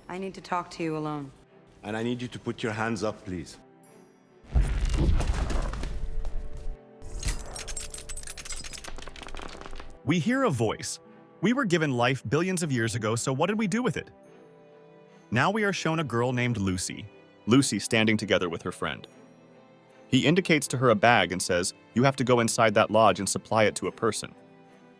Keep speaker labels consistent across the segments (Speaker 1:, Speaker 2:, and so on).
Speaker 1: I need to talk to you alone.
Speaker 2: And I need you to put your hands up, please.
Speaker 3: We hear a voice. We were given life billions of years ago, so what did we do with it? Now we are shown a girl named Lucy. Lucy standing together with her friend. He indicates to her a bag and says, "You have to go inside that lodge and supply it to a person.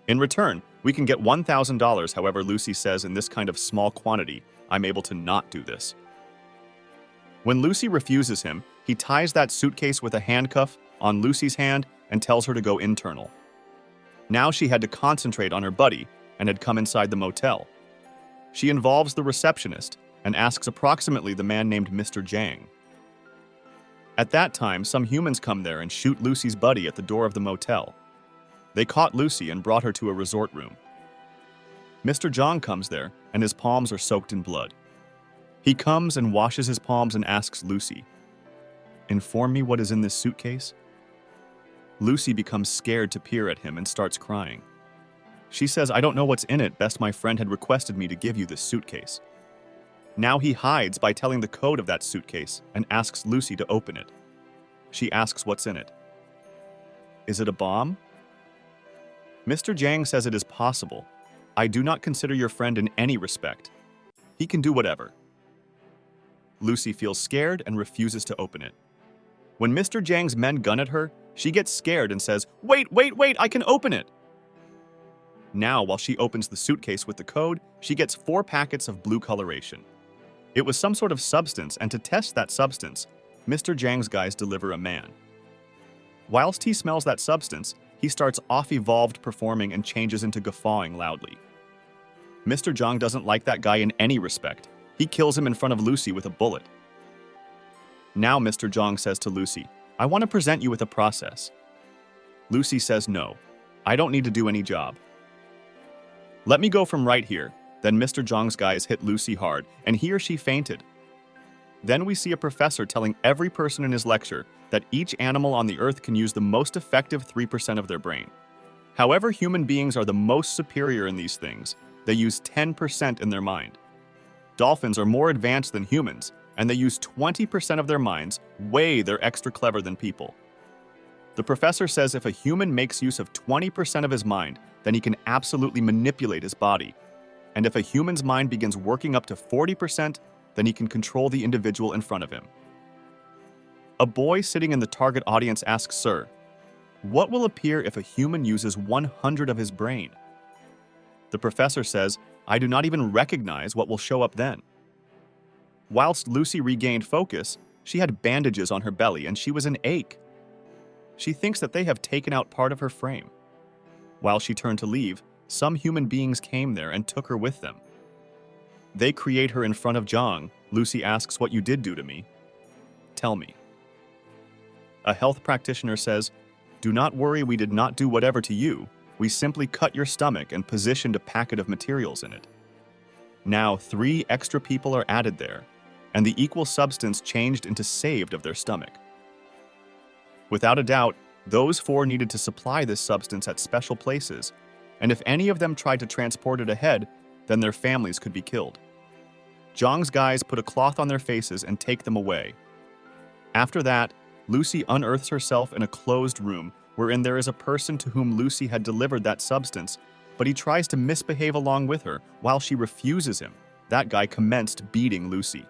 Speaker 3: In return, we can get $1,000, however Lucy says in this kind of small quantity, I'm able to not do this." When Lucy refuses him, he ties that suitcase with a handcuff on Lucy's hand and tells her to go internal. Now she had to concentrate on her buddy and had come inside the motel. She involves the receptionist and asks approximately the man named Mr. Jang. At that time, some humans come there and shoot Lucy's buddy at the door of the motel. They caught Lucy and brought her to a resort room. Mr. Jang comes there and his palms are soaked in blood. He comes and washes his palms and asks Lucy, "Inform me what is in this suitcase?" Lucy becomes scared to peer at him and starts crying. She says, "I don't know what's in it, best my friend had requested me to give you this suitcase." Now he hides by telling the code of that suitcase and asks Lucy to open it. She asks what's in it. "Is it a bomb?" Mr. Jang says it is possible. "I do not consider your friend in any respect. He can do whatever." Lucy feels scared and refuses to open it. When Mr. Jang's men gun at her, she gets scared and says, "Wait, I can open it!" Now, while she opens the suitcase with the code, she gets 4 packets of blue coloration. It was some sort of substance, and to test that substance, Mr. Jang's guys deliver a man. Whilst he smells that substance, he starts off-evolved performing and changes into guffawing loudly. Mr. Jang doesn't like that guy in any respect. He kills him in front of Lucy with a bullet. Now Mr. Jang says to Lucy, "I want to present you with a process." Lucy says, "No, I don't need to do any job. Let me go from right here." Then Mr. Jang's guys hit Lucy hard, and he or she fainted. Then we see a professor telling every person in his lecture that each animal on the earth can use the most effective 3% of their brain. However, human beings are the most superior in these things. They use 10% in their mind. Dolphins are more advanced than humans, and they use 20% of their minds. They're extra clever than people. The professor says if a human makes use of 20% of his mind, then he can absolutely manipulate his body. And if a human's mind begins working up to 40%, then he can control the individual in front of him. A boy sitting in the target audience asks, "Sir, what will appear if a human uses 100 of his brain?" The professor says, "I do not even recognize what will show up then." Whilst Lucy regained focus, she had bandages on her belly and she was in ache. She thinks that they have taken out part of her frame. While she turned to leave, some human beings came there and took her with them. They create her in front of Jang. Lucy asks, "What you did do to me? Tell me." A health practitioner says, "Do not worry, we did not do whatever to you. We simply cut your stomach and positioned a packet of materials in it." Now 3 extra people are added there, and the equal substance changed into saved of their stomach. Without a doubt, those 4 needed to supply this substance at special places, and if any of them tried to transport it ahead, then their families could be killed. Jang's guys put a cloth on their faces and take them away. After that, Lucy unearths herself in a closed room wherein there is a person to whom Lucy had delivered that substance, but he tries to misbehave along with her. While she refuses him, that guy commenced beating Lucy.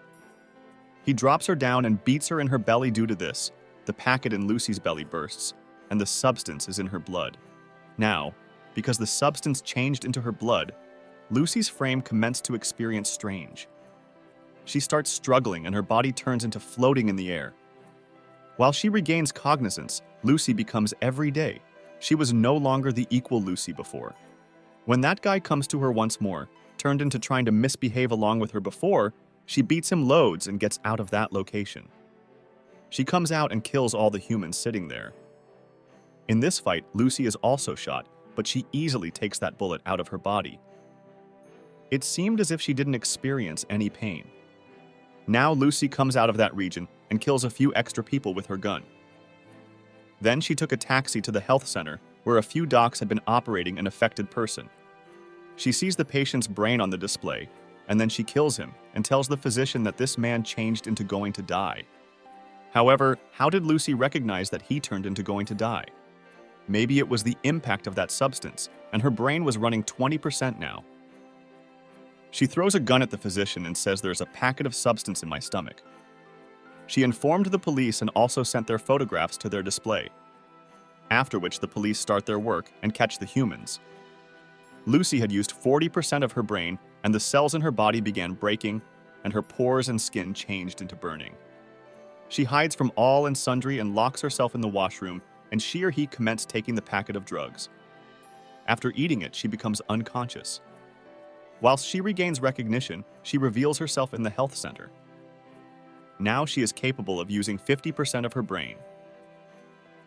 Speaker 3: He drops her down and beats her in her belly. Due to this, the packet in Lucy's belly bursts, and the substance is in her blood. Now, because the substance changed into her blood, Lucy's frame commenced to experience strange. She starts struggling and her body turns into floating in the air. While she regains cognizance, Lucy becomes everyday. She was no longer the equal Lucy before. When that guy comes to her once more, turned into trying to misbehave along with her before, she beats him loads and gets out of that location. She comes out and kills all the humans sitting there. In this fight, Lucy is also shot, but she easily takes that bullet out of her body. It seemed as if she didn't experience any pain. Now Lucy comes out of that region and kills a few extra people with her gun. Then she took a taxi to the health center where a few docs had been operating an affected person. She sees the patient's brain on the display, and then she kills him and tells the physician that this man changed into going to die. However, how did Lucy recognize that he turned into going to die? Maybe it was the impact of that substance, and her brain was running 20% now. She throws a gun at the physician and says there's a packet of substance in my stomach. She informed the police and also sent their photographs to their display, after which the police start their work and catch the humans. Lucy had used 40% of her brain, and the cells in her body began breaking, and her pores and skin changed into burning. She hides from all and sundry and locks herself in the washroom, and she or he commence taking the packet of drugs. After eating it, she becomes unconscious. Whilst she regains recognition, she reveals herself in the health center. Now she is capable of using 50% of her brain.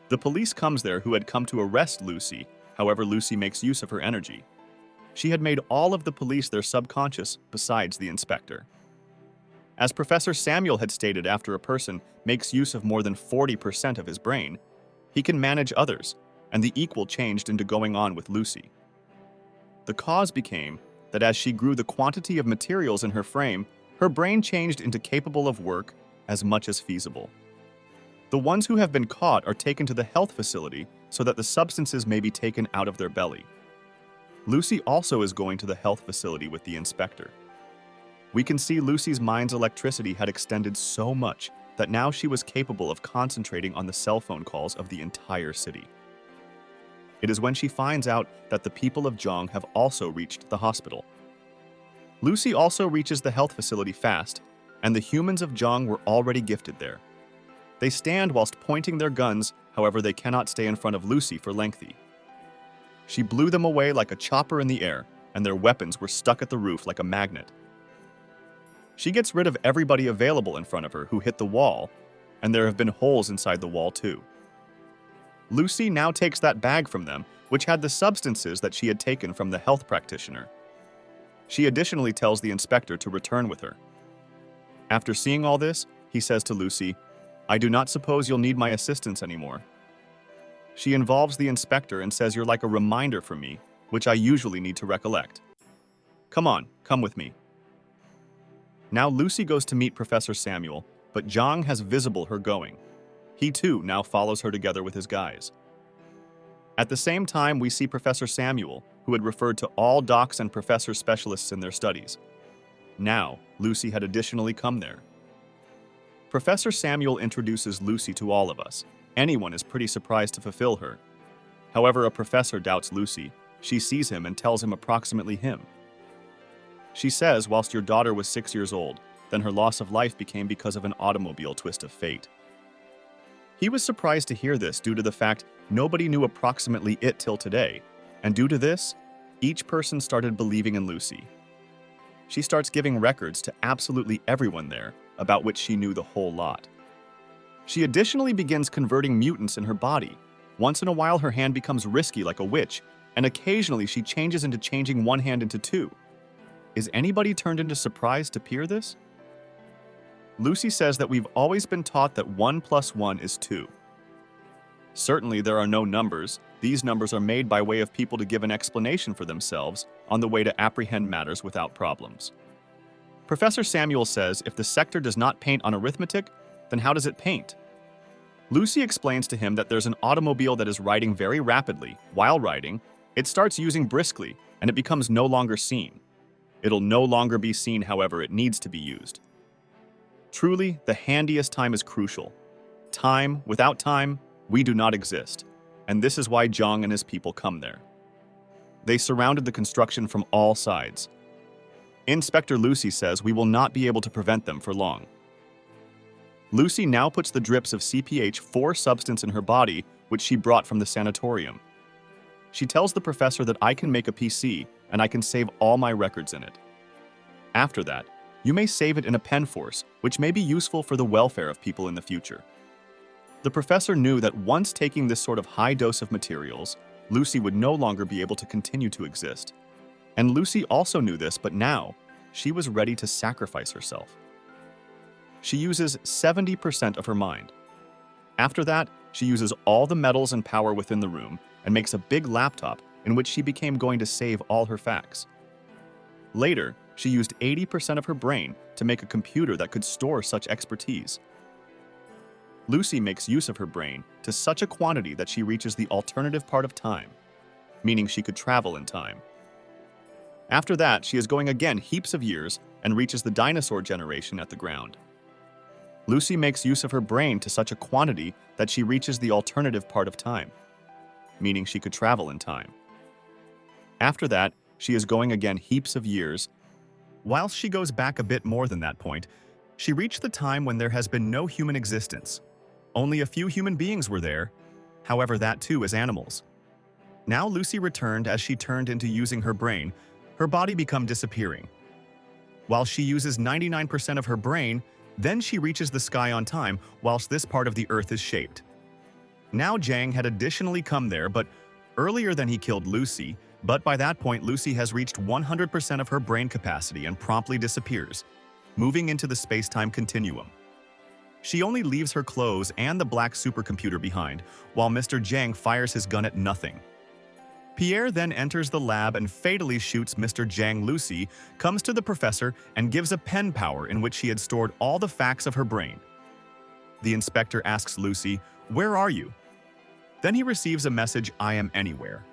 Speaker 3: The police comes there who had come to arrest Lucy, however Lucy makes use of her energy. She had made all of the police their subconscious besides the inspector. As Professor Samuel had stated, after a person makes use of more than 40% of his brain, he can manage others, and the equal changed into going on with Lucy. The cause became that as she grew the quantity of materials in her frame, her brain changed into capable of work as much as feasible. The ones who have been caught are taken to the health facility so that the substances may be taken out of their belly. Lucy also is going to the health facility with the inspector. We can see Lucy's mind's electricity had extended so much that now she was capable of concentrating on the cell phone calls of the entire city. It is when she finds out that the people of Jong have also reached the hospital. Lucy also reaches the health facility fast, and the humans of Jong were already gifted there. They stand whilst pointing their guns, however they cannot stay in front of Lucy for lengthy. She blew them away like a chopper in the air, and their weapons were stuck at the roof like a magnet. She gets rid of everybody available in front of her who hit the wall, and there have been holes inside the wall too. Lucy now takes that bag from them, which had the substances that she had taken from the health practitioner. She additionally tells the inspector to return with her. After seeing all this, he says to Lucy, "I do not suppose you'll need my assistance anymore." She involves the inspector and says, "You're like a reminder for me, which I usually need to recollect. Come on, come with me." Now Lucy goes to meet Professor Samuel, but Jong has visible her going. He too now follows her together with his guys. At the same time, we see Professor Samuel, who had referred to all docs and professor specialists in their studies. Now, Lucy had additionally come there. Professor Samuel introduces Lucy to all of us. Anyone is pretty surprised to fulfill her. However, a professor doubts Lucy. She sees him and tells him approximately him. She says, whilst your daughter was 6 years old, then her loss of life became because of an automobile twist of fate. He was surprised to hear this due to the fact nobody knew approximately it till today, and due to this, each person started believing in Lucy. She starts giving records to absolutely everyone there, about which she knew the whole lot. She additionally begins converting mutants in her body. Once in a while, her hand becomes risky like a witch, and occasionally she changes into changing one hand into two. Is anybody turned into surprise to peer this? Lucy says that we've always been taught that 1 + 1 is 2. Certainly there are no numbers. These numbers are made by way of people to give an explanation for themselves on the way to apprehend matters without problems. Professor Samuel says if the sector does not paint on arithmetic, then how does it paint? Lucy explains to him that there's an automobile that is riding very rapidly. While riding, it starts using briskly, and it becomes no longer seen. It'll no longer be seen, however, it needs to be used. Truly, the handiest time is crucial. Time, without time, we do not exist, and this is why Jong and his people come there. They surrounded the construction from all sides. Inspector Lucy says we will not be able to prevent them for long. Lucy now puts the drips of CPH-4 substance in her body, which she brought from the sanatorium. She tells the professor that I can make a PC, and I can save all my records in it. After that, you may save it in a pen force, which may be useful for the welfare of people in the future. The professor knew that once taking this sort of high dose of materials, Lucy would no longer be able to continue to exist. And Lucy also knew this, but now, she was ready to sacrifice herself. She uses 70% of her mind. After that, she uses all the metals and power within the room and makes a big laptop in which she became going to save all her facts. Later, She used 80% of her brain to make a computer that could store such expertise. Lucy makes use of her brain to such a quantity that she reaches the alternative part of time, meaning she could travel in time. After that, she is going again heaps of years and reaches the dinosaur generation at the ground. Lucy makes use of her brain to such a quantity that she reaches the alternative part of time, meaning she could travel in time. After that, she is going again heaps of years. Whilst she goes back a bit more than that point, she reached the time when there has been no human existence. Only a few human beings were there, however that too is animals. Now Lucy returned as she turned into using her brain, her body become disappearing. While she uses 99% of her brain, then she reaches the sky on time whilst this part of the earth is shaped. Now Jang had additionally come there, but earlier than he killed Lucy, but by that point Lucy has reached 100% of her brain capacity and promptly disappears, moving into the space-time continuum. She only leaves her clothes and the black supercomputer behind, while Mr. Jang fires his gun at nothing. Pierre then enters the lab and fatally shoots Mr. Jang. Lucy comes to the professor and gives a pen power in which she had stored all the facts of her brain. The inspector asks Lucy, "Where are you?" Then he receives a message, "I am anywhere."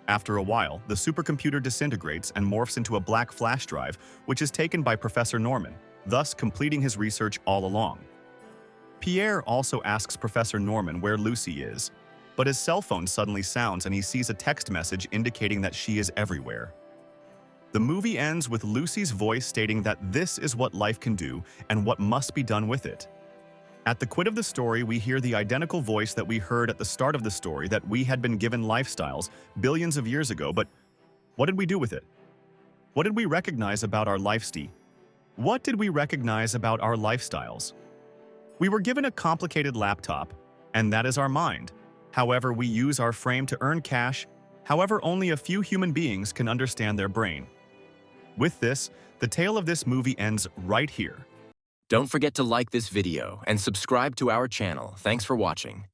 Speaker 3: After a while, the supercomputer disintegrates and morphs into a black flash drive, which is taken by Professor Norman, thus completing his research all along. Pierre also asks Professor Norman where Lucy is, but his cell phone suddenly sounds and he sees a text message indicating that she is everywhere. The movie ends with Lucy's voice stating that this is what life can do and what must be done with it. At the quid of the story, we hear the identical voice that we heard at the start of the story, that we had been given lifestyles billions of years ago, but what did we do with it? What did we recognize about our lifestyle? What did we recognize about our lifestyles? We were given a complicated laptop, and that is our mind. However, we use our frame to earn cash. However, only a few human beings can understand their brain. With this, the tale of this movie ends right here.
Speaker 1: Don't forget to like this video and subscribe to our channel. Thanks for watching.